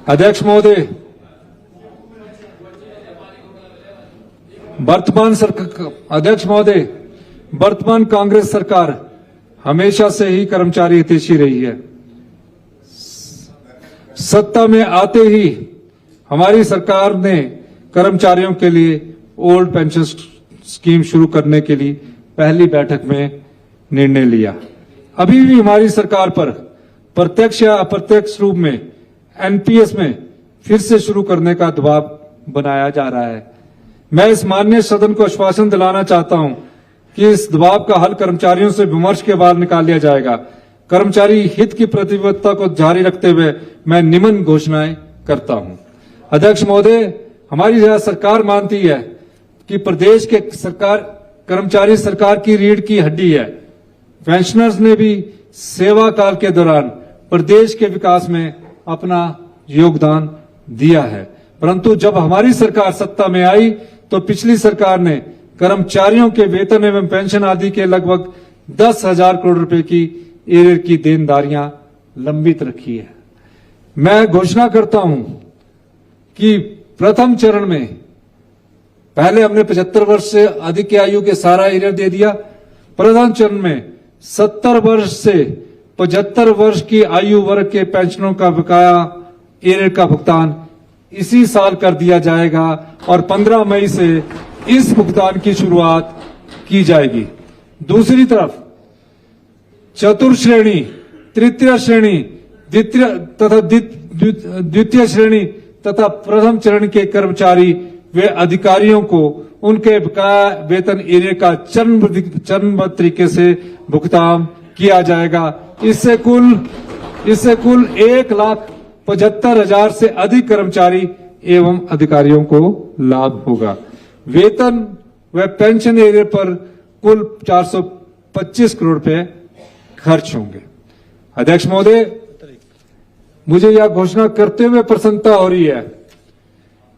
अध्यक्ष महोदय, वर्तमान कांग्रेस सरकार हमेशा से ही कर्मचारी हितैषी रही है। सत्ता में आते ही हमारी सरकार ने कर्मचारियों के लिए ओल्ड पेंशन स्कीम शुरू करने के लिए पहली बैठक में निर्णय लिया। अभी भी हमारी सरकार पर प्रत्यक्ष या अप्रत्यक्ष रूप में एनपीएस में फिर से शुरू करने का दबाव बनाया जा रहा है। मैं इस माननीय सदन को आश्वासन दिलाना चाहता हूं कि इस दबाव का हल कर्मचारियों से विमर्श के बाद निकाल लिया जाएगा। कर्मचारी हित की प्रतिबद्धता को जारी रखते हुए मैं निम्न घोषणाएं करता हूं। अध्यक्ष महोदय, हमारी सरकार मानती है कि प्रदेश के कर्मचारी सरकार की रीढ़ की हड्डी है। पेंशनर्स ने भी सेवा काल के दौरान प्रदेश के विकास में अपना योगदान दिया है, परंतु जब हमारी सरकार सत्ता में आई तो पिछली सरकार ने कर्मचारियों के वेतन एवं पेंशन आदि के लगभग 10,000 करोड़ रुपए की एरियर की देनदारियां लंबित रखी है। मैं घोषणा करता हूं कि प्रथम चरण में पहले हमने 75 वर्ष से अधिक की आयु के सारा एरियर दे दिया। प्रथम चरण में 70 वर्ष से 75 वर्ष की आयु वर्ग के पेंशनों का बकाया एरियर का भुगतान इसी साल कर दिया जाएगा और 15 मई से इस भुगतान की शुरुआत की जाएगी। दूसरी तरफ चतुर्थ श्रेणी, तृतीय श्रेणी, द्वितीय श्रेणी तथा प्रथम चरण के कर्मचारी वे अधिकारियों को उनके बकाया वेतन एरियर का चरणबद्ध तरीके से भुगतान किया जाएगा। इससे कुल 1,75,000 से अधिक कर्मचारी एवं अधिकारियों को लाभ होगा। वेतन व पेंशन एरियर पर कुल 425 करोड़ रुपए खर्च होंगे। अध्यक्ष महोदय, मुझे यह घोषणा करते हुए प्रसन्नता हो रही है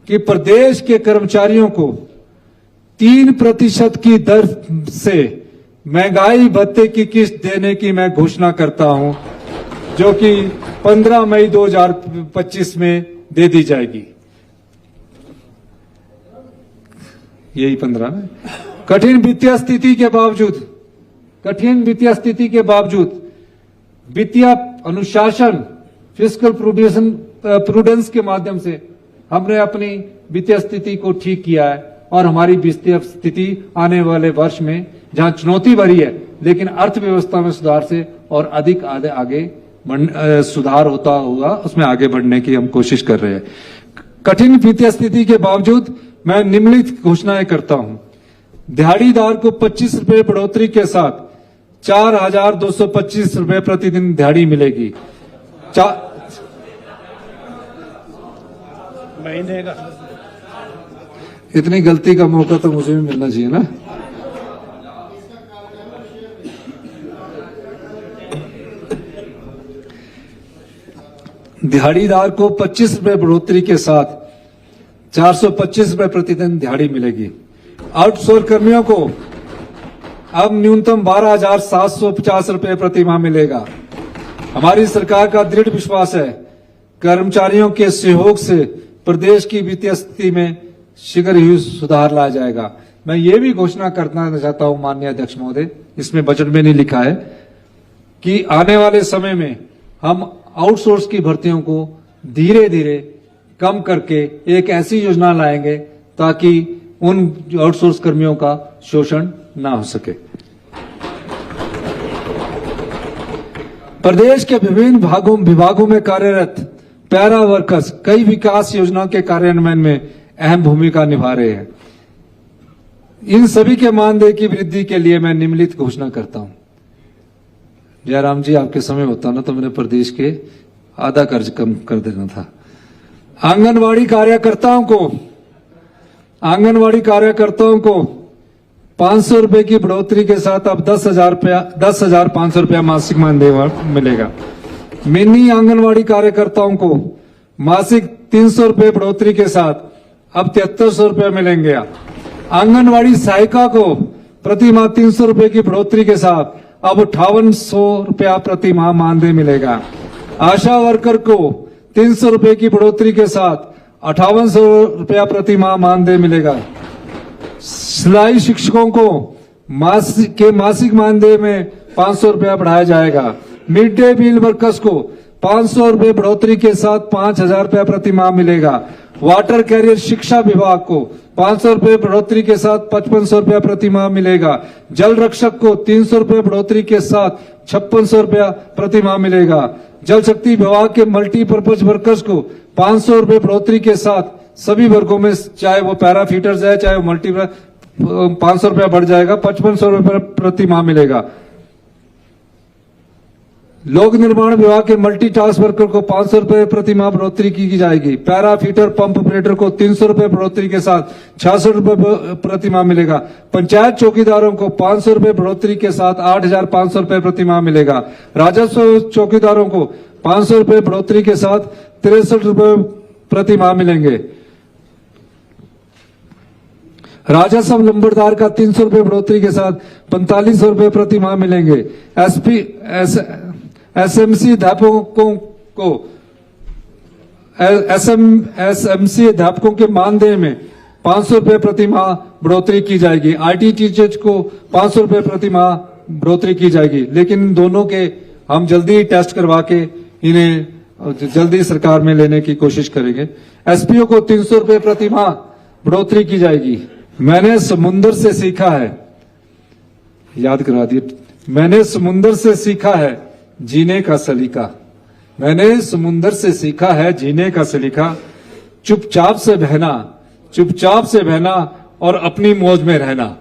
कि प्रदेश के कर्मचारियों को 3% की दर से महंगाई भत्ते की किस्त देने की मैं घोषणा करता हूं, जो कि 15 मई 2025 में दे दी जाएगी। यही 15 में कठिन वित्तीय स्थिति के बावजूद वित्तीय अनुशासन, फिस्कल प्रूडेंस के माध्यम से हमने अपनी वित्तीय स्थिति को ठीक किया है और हमारी वित्तीय स्थिति आने वाले वर्ष में जहां चुनौती भरी है लेकिन अर्थव्यवस्था में सुधार से और अधिक आगे सुधार होता होगा, उसमें आगे बढ़ने की हम कोशिश कर रहे हैं। कठिन वित्तीय स्थिति के बावजूद मैं निम्नलिखित घोषणाएं करता हूं। दिहाड़ीदार को 25 रुपए बढ़ोतरी के साथ 4,225 रुपए प्रतिदिन दिहाड़ी मिलेगी। महीने का इतनी गलती का मौका तो मुझे भी मिलना चाहिए ना। दिहाड़ीदार को 25 रुपए बढ़ोतरी के साथ 425 रुपए प्रतिदिन दिहाड़ी मिलेगी। आउटसोर्स कर्मियों को अब न्यूनतम 12,750 रुपए प्रति माह मिलेगा। हमारी सरकार का दृढ़ विश्वास है कर्मचारियों के सहयोग से प्रदेश की वित्तीय स्थिति में शीघ्र ही सुधार लाया जाएगा। मैं ये भी घोषणा करना चाहता हूं माननीय अध्यक्ष महोदय, इसमें बजट में नहीं लिखा है कि आने वाले समय में हम आउटसोर्स की भर्तियों को धीरे धीरे कम करके एक ऐसी योजना लाएंगे ताकि उन आउटसोर्स कर्मियों का शोषण ना हो सके। प्रदेश के विभिन्न विभागों में कार्यरत पैरा वर्कर्स कई विकास योजनाओं के कार्यान्वयन में अहम भूमिका निभा रहे हैं। इन सभी के मानदेय की वृद्धि के लिए मैं निम्नलिखित घोषणा करता हूं। जयराम जी, आपके समय होता ना तो मैंने प्रदेश के आधा कर्ज कम कर देना था। आंगनवाड़ी कार्यकर्ताओं को 500 रुपए की बढ़ोतरी के साथ अब 10,500 रुपया मासिक मानदेय मिलेगा। मिनी आंगनवाड़ी कार्यकर्ताओं को मासिक 300 रुपए बढ़ोतरी के साथ अब 7300 रुपए मिलेंगे। आंगनवाड़ी सहायिका को प्रति माह 300 रुपए की बढ़ोतरी के साथ अब 5800 रुपया प्रति माह मानदेय मिलेगा। आशा वर्कर को 300 रुपए की बढ़ोतरी के साथ 5800 रुपया प्रति माह मानदेय मिलेगा। सिलाई शिक्षकों को मासिक मानदेय में 500 रुपया बढ़ाया जाएगा। मिड डे मील वर्कर्स को 500 रुपए बढ़ोतरी के साथ 5000 रुपया प्रति माह मिलेगा। वाटर कैरियर शिक्षा विभाग को 500 रुपए बढ़ोतरी के साथ 5500 रुपया प्रति माह मिलेगा। जल रक्षक को 300 रुपए बढ़ोतरी के साथ 5600 रुपया प्रति माह मिलेगा। जल शक्ति विभाग के मल्टीपर्पज वर्कर्स को 500 रुपए बढ़ोतरी के साथ सभी वर्गों में, चाहे वो पैराफीटर्स है चाहे वो मल्टी, 500 रुपया बढ़ जाएगा, 5500 रुपया प्रति माह मिलेगा। लोक निर्माण विभाग के मल्टीटास्क वर्कर को 500 रुपए प्रति माह बढ़ोतरी की जाएगी। पैरा फीटर पंप ऑपरेटर को 300 रुपए बढ़ोतरी के साथ 66 रुपए प्रति माह मिलेगा। पंचायत चौकीदारों को 500 रुपए बढ़ोतरी के साथ 8500 रुपए प्रति माह मिलेगा। राजस्व चौकीदारों को 500 रुपए बढ़ोतरी के साथ 63 रुपए प्रति माह मिलेंगे। राजस्व नंबरदार का 300 रुपए बढ़ोतरी के साथ 4500 रुपए प्रति माह मिलेंगे। एसएमसी अध्यापकों को एसएमसी अध्यापकों के मानदेय में 500 रुपए प्रति माह बढ़ोतरी की जाएगी। आईटी टीचर्स को 500 रुपए प्रति माह बढ़ोतरी की जाएगी। लेकिन इन दोनों के हम जल्दी टेस्ट करवा के इन्हें जल्दी सरकार में लेने की कोशिश करेंगे। एसपीओ को 300 रुपए प्रति माह बढ़ोतरी की जाएगी। मैंने समुद्र से सीखा है, याद करा दिए, मैंने समुद्र से सीखा है जीने का सलीका। मैंने समुद्र से सीखा है जीने का सलीका। चुपचाप से बहना और अपनी मौज में रहना।